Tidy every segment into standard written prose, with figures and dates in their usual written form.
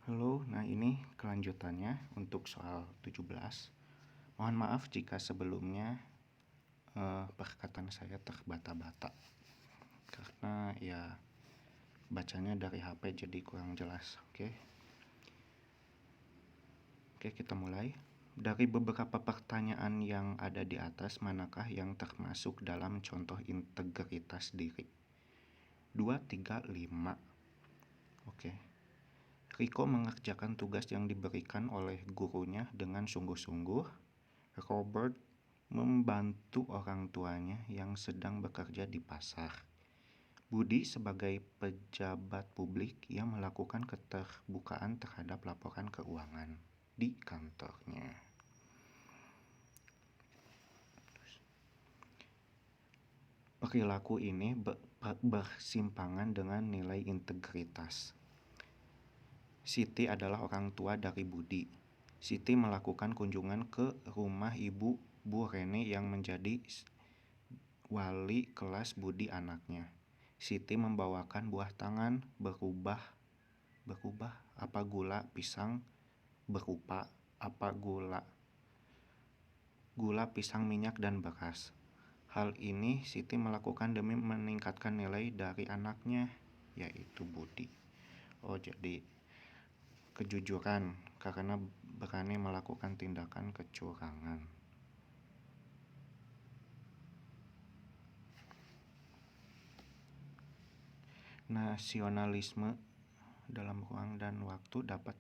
Halo, nah ini kelanjutannya untuk soal 17. Mohon maaf jika sebelumnya perkataan saya terbata-bata karena ya bacanya dari HP jadi kurang jelas. Oke, kita mulai. Dari beberapa pertanyaan yang ada di atas, manakah yang termasuk dalam contoh integritas diri? 2, 3, 5. Oke. Riko mengerjakan tugas yang diberikan oleh gurunya dengan sungguh-sungguh. Robert membantu orang tuanya yang sedang bekerja di pasar. Budi sebagai pejabat publik yang melakukan keterbukaan terhadap laporan keuangan di kantornya. Perilaku ini bersimpangan dengan nilai integritas. Siti adalah orang tua dari Budi. Siti melakukan kunjungan ke rumah ibu Bu Rene yang menjadi wali kelas Budi anaknya. Siti membawakan buah tangan berubah apa gula pisang berupa apa gula pisang minyak dan beras. Hal ini Siti melakukan demi meningkatkan nilai dari anaknya, yaitu Budi. Oh, jadi kejujuran karena berani melakukan tindakan kecurangan. Nasionalisme dalam ruang dan waktu dapat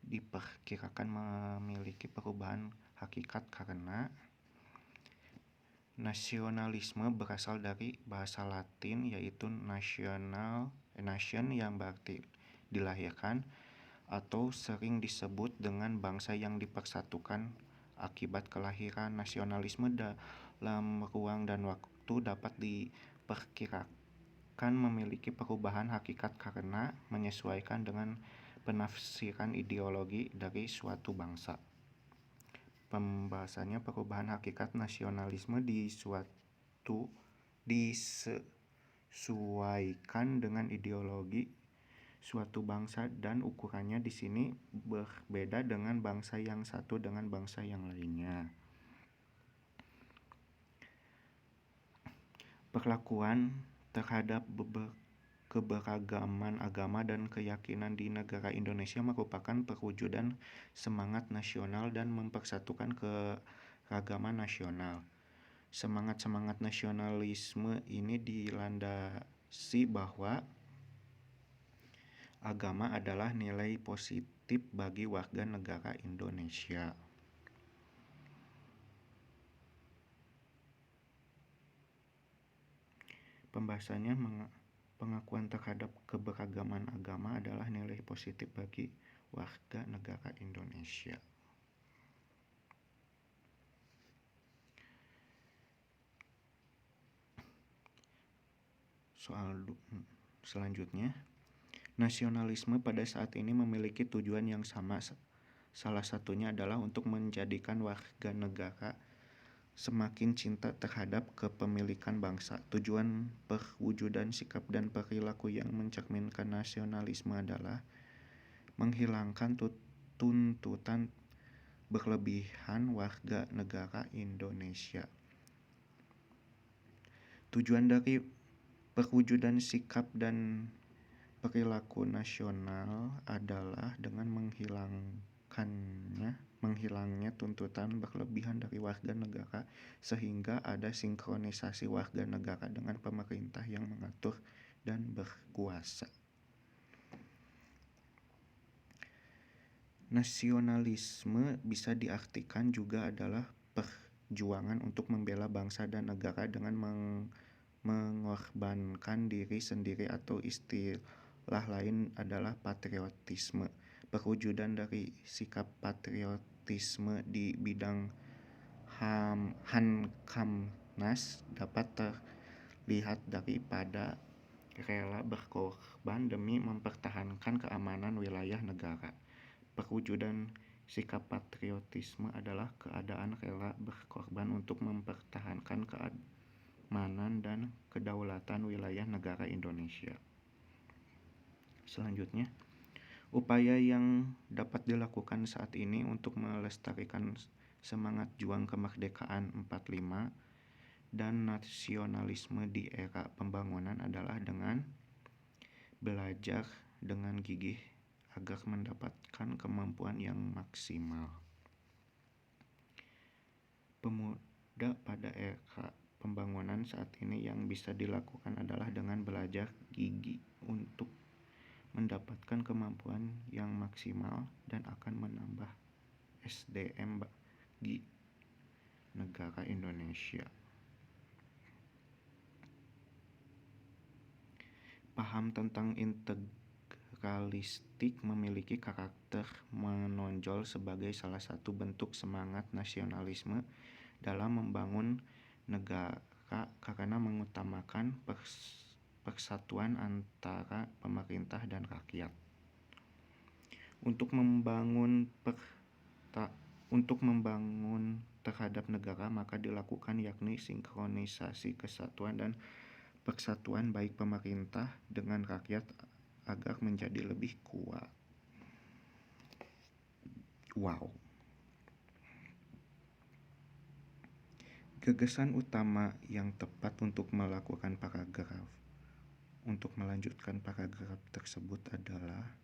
diperkirakan memiliki perubahan hakikat karena nasionalisme berasal dari bahasa Latin yaitu nation yang berarti dilahirkan atau sering disebut dengan bangsa yang dipersatukan akibat kelahiran. Nasionalisme dalam ruang dan waktu dapat diperkirakan memiliki perubahan hakikat karena menyesuaikan dengan penafsiran ideologi dari suatu bangsa. Pembahasannya perubahan hakikat nasionalisme disesuaikan dengan ideologi suatu bangsa dan ukurannya di sini berbeda dengan bangsa yang satu dengan bangsa yang lainnya. Perlakuan terhadap keberagaman agama dan keyakinan di negara Indonesia merupakan perwujudan semangat nasional dan mempersatukan keragaman nasional. Semangat nasionalisme ini dilandasi bahwa agama adalah nilai positif bagi warga negara Indonesia. Pembahasannya pengakuan terhadap keberagaman agama adalah nilai positif bagi warga negara Indonesia. Soal selanjutnya, nasionalisme pada saat ini memiliki tujuan yang sama. Salah satunya adalah untuk menjadikan warga negara semakin cinta terhadap kepemilikan bangsa. Tujuan perwujudan sikap dan perilaku yang mencerminkan nasionalisme adalah menghilangkan tuntutan berlebihan warga negara Indonesia. Tujuan dari perwujudan sikap dan perilaku nasional adalah dengan menghilangnya tuntutan berlebihan dari warga negara sehingga ada sinkronisasi warga negara dengan pemerintah yang mengatur dan berkuasa. Nasionalisme bisa diartikan juga adalah perjuangan untuk membela bangsa dan negara dengan mengorbankan diri sendiri atau istilah lain adalah patriotisme. Perwujudan dari sikap patriotisme di bidang Hankamnas dapat terlihat daripada rela berkorban demi mempertahankan keamanan wilayah negara. Perwujudan sikap patriotisme adalah keadaan rela berkorban untuk mempertahankan keamanan dan kedaulatan wilayah negara Indonesia. Selanjutnya, Upaya yang dapat dilakukan saat ini untuk melestarikan semangat juang kemerdekaan 45 dan nasionalisme di era pembangunan adalah dengan belajar dengan gigih agar mendapatkan kemampuan yang maksimal. Pemuda pada era pembangunan saat ini yang bisa dilakukan adalah dengan belajar gigih untuk mendapatkan kemampuan yang maksimal dan akan menambah SDM bagi negara Indonesia. Paham tentang integralistik memiliki karakter menonjol sebagai salah satu bentuk semangat nasionalisme dalam membangun negara karena mengutamakan persatuan antara pemerintah dan rakyat. Untuk membangun terhadap negara maka dilakukan yakni sinkronisasi kesatuan dan persatuan baik pemerintah dengan rakyat agar menjadi lebih kuat. Wow. Gagasan utama yang tepat untuk melanjutkan paragraf tersebut adalah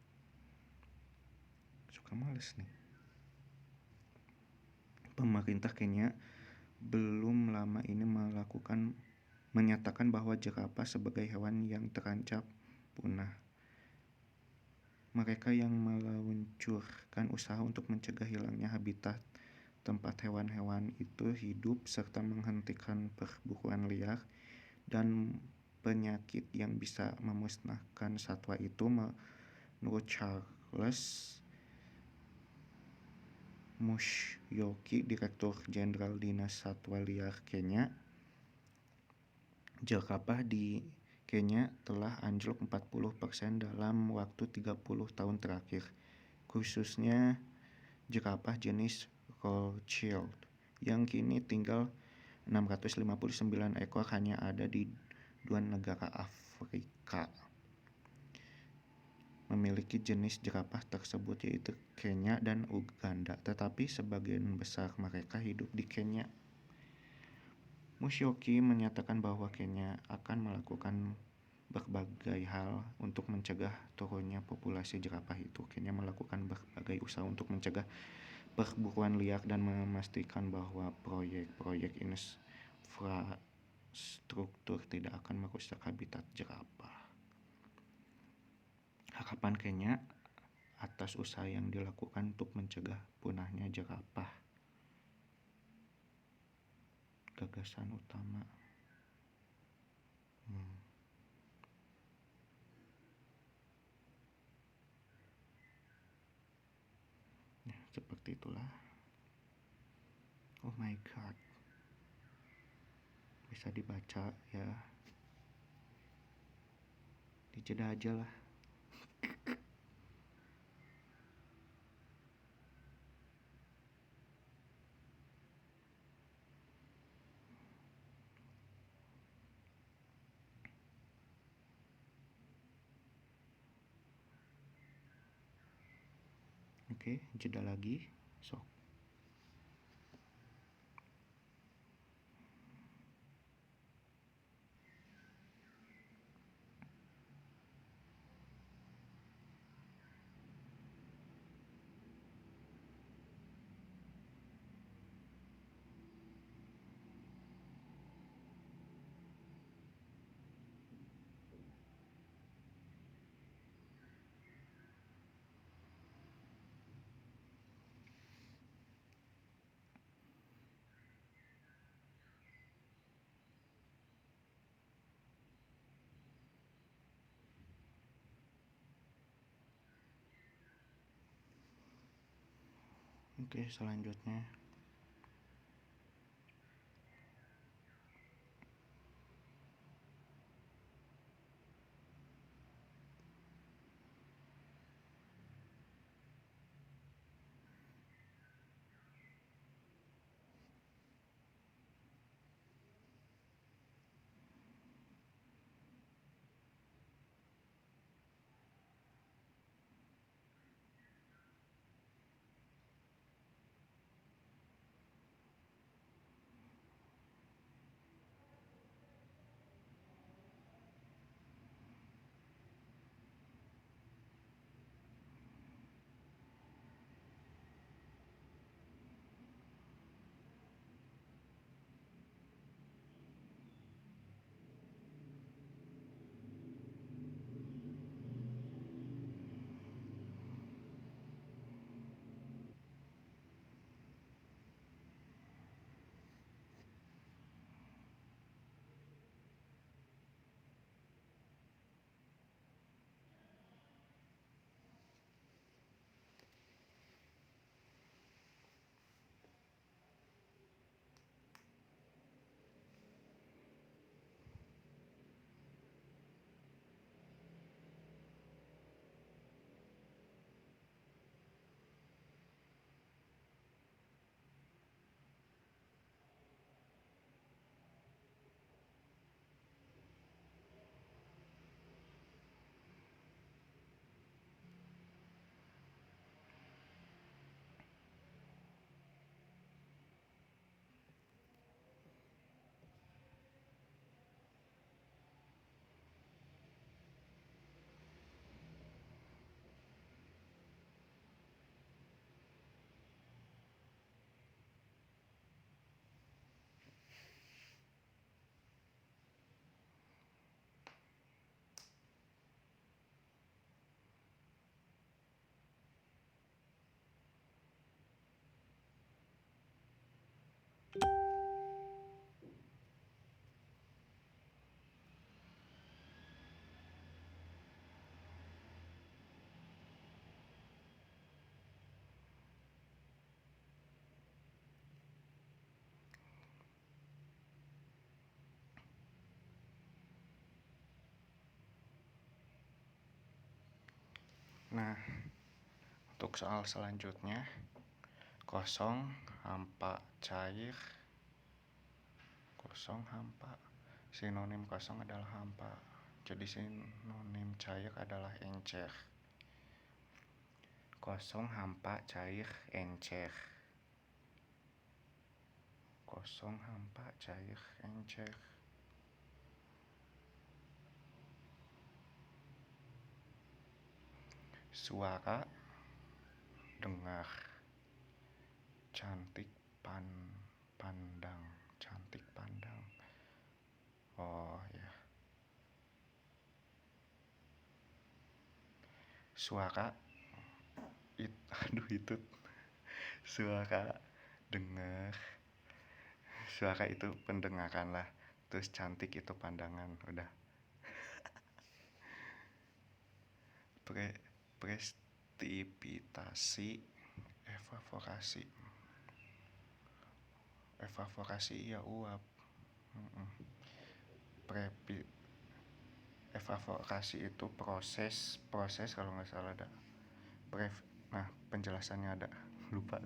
pemerintah Kenya belum lama ini menyatakan bahwa jerapah sebagai hewan yang terancam punah. Mereka yang meluncurkan usaha untuk mencegah hilangnya habitat tempat hewan-hewan itu hidup serta menghentikan perburuan liar dan penyakit yang bisa memusnahkan satwa itu, menurut Charles Musyoki, Direktur Jenderal Dinas Satwa Liar Kenya, jerapah di Kenya telah anjlok 40% dalam waktu 30 tahun terakhir, khususnya jerapah jenis Rothschild yang kini tinggal 659 ekor hanya ada di 2 negara Afrika memiliki jenis jerapah tersebut, yaitu Kenya dan Uganda, tetapi sebagian besar mereka hidup di Kenya. Musyoki menyatakan bahwa Kenya akan melakukan berbagai hal untuk mencegah turunnya populasi jerapah itu. Kenya melakukan berbagai usaha untuk mencegah perburuan liar dan memastikan bahwa proyek-proyek infrastruktur tidak akan merusak habitat jerapah. Harapan Kenya atas usaha yang dilakukan untuk mencegah punahnya jerapah. Gagasan utama. Ya, seperti itulah. Oh my god. Bisa dibaca ya. Dijeda aja lah. Oke, jeda lagi. Sok. Oke, selanjutnya. Nah, untuk soal selanjutnya, kosong, hampa, cair. Kosong, hampa. Sinonim kosong adalah hampa. Jadi sinonim cair adalah encer. Kosong, hampa, cair, encer. Kosong, hampa, cair, encer. Suara, dengar. Cantik, pandang. Cantik, pandang. Oh ya. Suara, itu. Suara, dengar. Suara itu pendengaran lah. Terus cantik itu pandangan. Udah. Prestipitasi, evaporasi ya uap. Evaporasi itu proses kalau nggak salah ada. Nah, penjelasannya ada, lupa.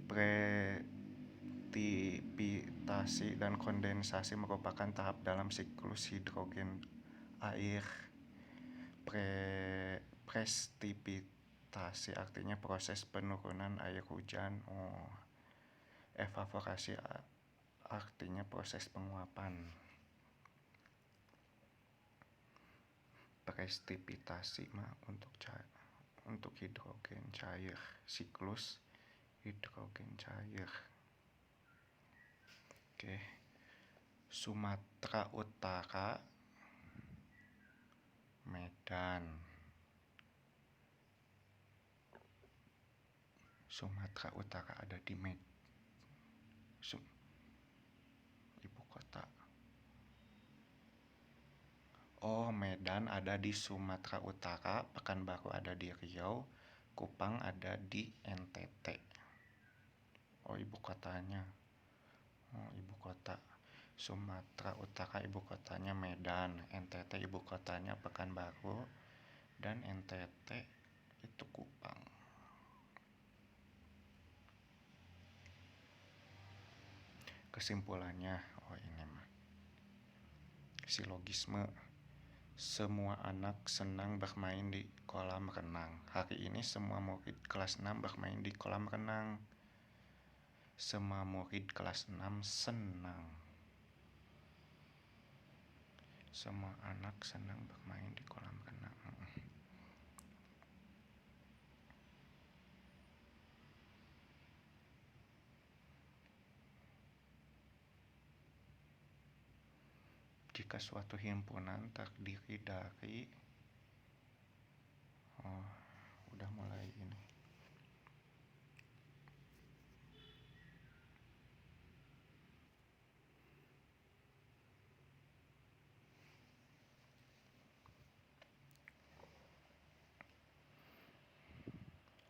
Precipitasi dan kondensasi merupakan tahap dalam siklus hidrogen air. Precipitasi artinya proses penurunan air hujan. Evaporasi artinya proses penguapan. Precipitasi mah untuk hidrogen cair, siklus hidrogen cair. Oke. Sumatera Utara, Medan. Sumatera Utara ada di ibu kota. Oh, Medan ada di Sumatera Utara, Pekanbaru ada di Riau, Kupang ada di NTT. Oh, ibu kotanya. Oh, ibu kota. Sumatera Utara ibu kotanya Medan, NTT ibu kotanya Pekanbaru, dan NTT itu Kupang. Kesimpulannya, ini mah silogisme. Semua anak senang bermain di kolam renang. Hari ini semua murid kelas 6 bermain di kolam renang. Semua murid kelas 6 senang. Semua anak senang bermain di kolam renang. Jika suatu himpunan terdiri dari udah mulai ini.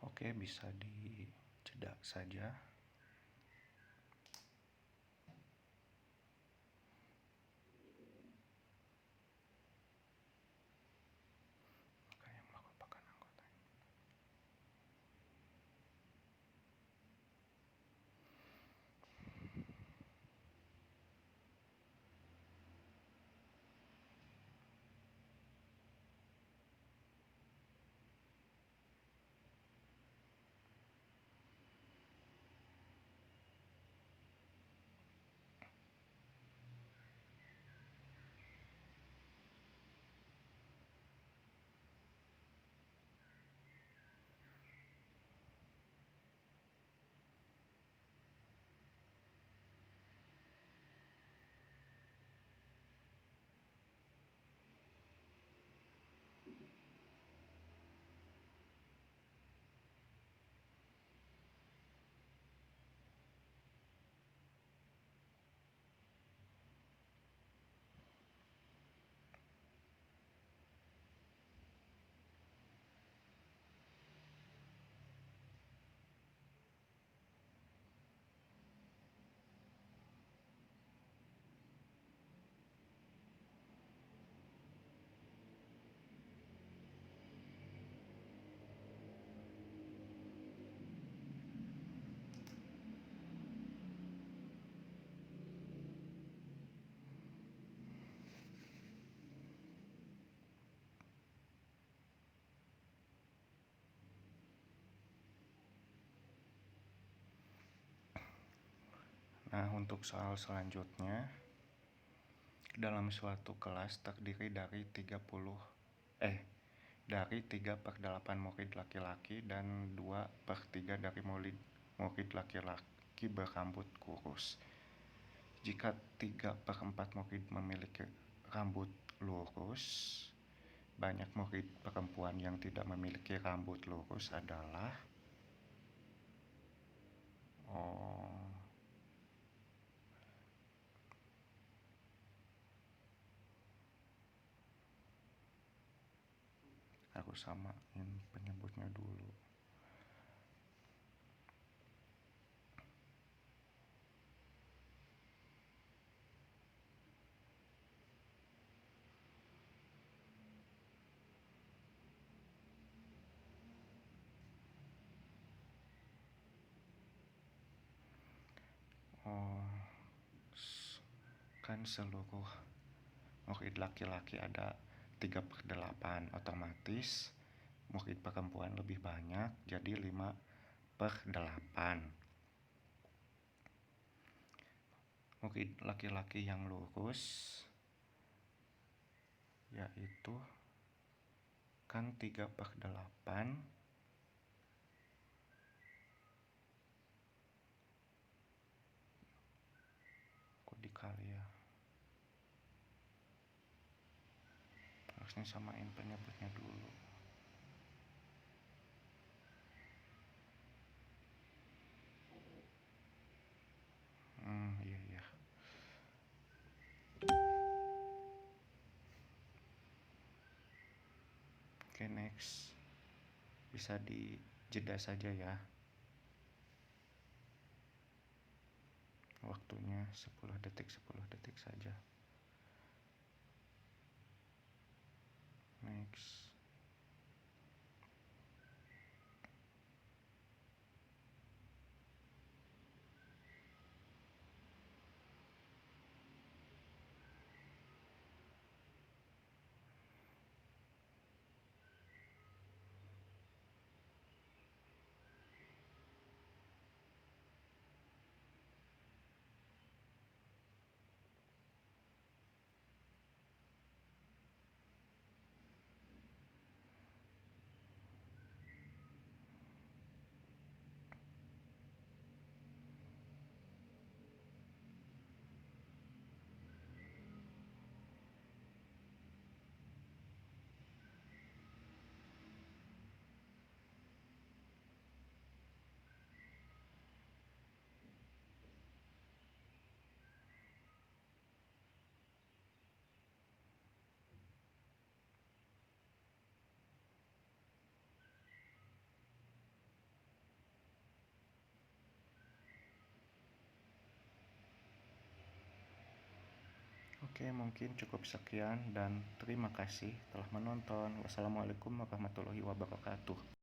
Oke, bisa dijeda saja. Nah, untuk soal selanjutnya, dalam suatu kelas terdiri dari 3/8 murid laki-laki dan 2/3 dari murid laki-laki berambut kurus. Jika 3/4 murid memiliki rambut lurus, banyak murid perempuan yang tidak memiliki rambut lurus adalah harus samain penyebutnya dulu. Kan seluruh murid laki-laki ada 3/8, otomatis murid perempuan lebih banyak, jadi 5/8. Murid laki-laki yang lurus yaitu kan 3/8 kok dikali ya, harusnya samain penyebutnya dulu. Iya. Oke, next. Bisa dijeda saja ya. Waktunya 10 detik saja. Next. Oke, mungkin cukup sekian dan terima kasih telah menonton. Wassalamualaikum warahmatullahi wabarakatuh.